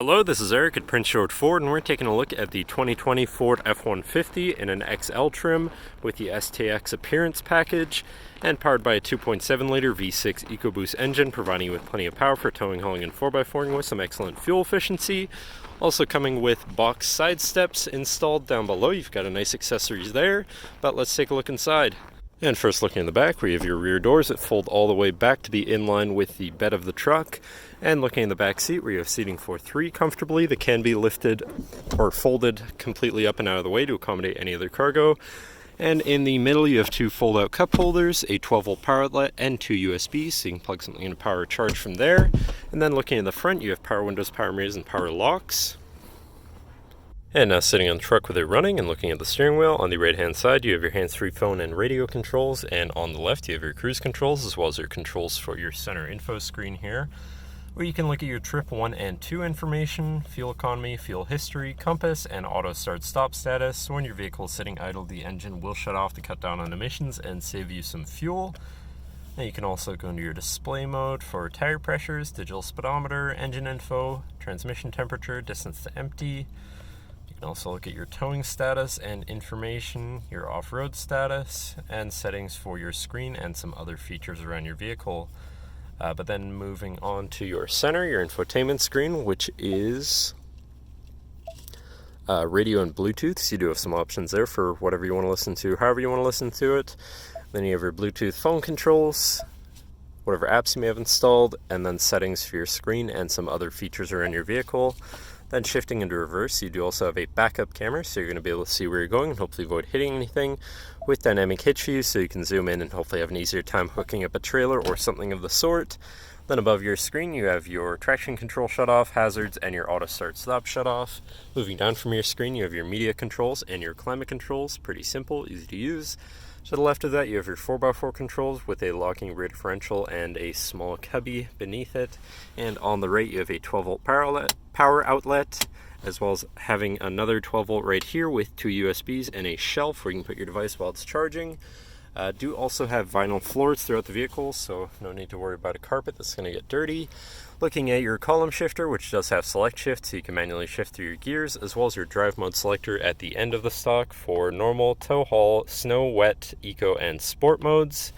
Hello, this is Eric at Prince George Ford, and we're taking a look at the 2020 Ford F-150 in an XL trim with the STX appearance package and powered by a 2.7-liter V6 EcoBoost engine, providing you with plenty of power for towing, hauling, and 4x4ing with some excellent fuel efficiency. Also coming with box side steps installed down below. You've got a nice accessories there, but let's take a look inside. And first, looking in the back, where you have your rear doors that fold all the way back to be in line with the bed of the truck. And looking in the back seat, where you have seating for three comfortably that can be lifted or folded completely up and out of the way to accommodate any other cargo. And in the middle, you have two fold-out cup holders, a 12-volt power outlet, and two USBs, so you can plug something into power or charge from there. And then looking in the front, you have power windows, power mirrors, and power locks. And now sitting on the truck with it running and looking at the steering wheel, on the right-hand side you have your hands-free phone and radio controls, and on the left you have your cruise controls as well as your controls for your center info screen here, where you can look at your trip 1 and 2 information, fuel economy, fuel history, compass, and auto start stop status. So when your vehicle is sitting idle, the engine will shut off to cut down on emissions and save you some fuel. Now you can also go into your display mode for tire pressures, digital speedometer, engine info, transmission temperature, distance to empty. You can also look at your towing status and information, your off-road status, and settings for your screen and some other features around your vehicle. But then moving on to your center, your infotainment screen, which is radio and Bluetooth. So you do have some options there for whatever you want to listen to, however you want to listen to it. Then you have your Bluetooth phone controls, whatever apps you may have installed, and then settings for your screen and some other features around your vehicle. Then shifting into reverse, you do also have a backup camera, so you're going to be able to see where you're going and hopefully avoid hitting anything, with dynamic hitch view, so you can zoom in and hopefully have an easier time hooking up a trailer or something of the sort. Then above your screen you have your traction control shutoff, hazards, and your auto start stop shutoff. Moving down from your screen you have your media controls and your climate controls, pretty simple, easy to use. To the left of that you have your 4x4 controls with a locking rear differential and a small cubby beneath it. And on the right you have a 12-volt power outlet, as well as having another 12-volt right here with two USBs and a shelf where you can put your device while it's charging. Do also have vinyl floors throughout the vehicle, so no need to worry about a carpet that's going to get dirty. Looking at your column shifter, which does have select shift, so you can manually shift through your gears, as well as your drive mode selector at the end of the stock for normal, tow haul, snow, wet, eco, and sport modes.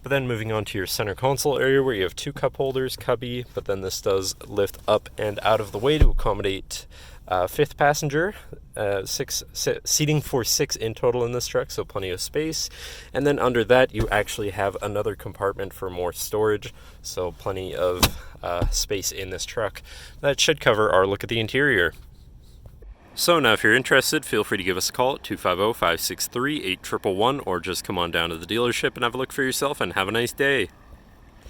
But then moving on to your center console area, where you have two cup holders, cubby, but then this does lift up and out of the way to accommodate fifth passenger, seating for 6 in total in this truck, so plenty of space. And then under that you actually have another compartment for more storage, so plenty of space in this truck. That should cover our look at the interior. So now if you're interested, feel free to give us a call at 250-563-8111 or just come on down to the dealership and have a look for yourself, and have a nice day.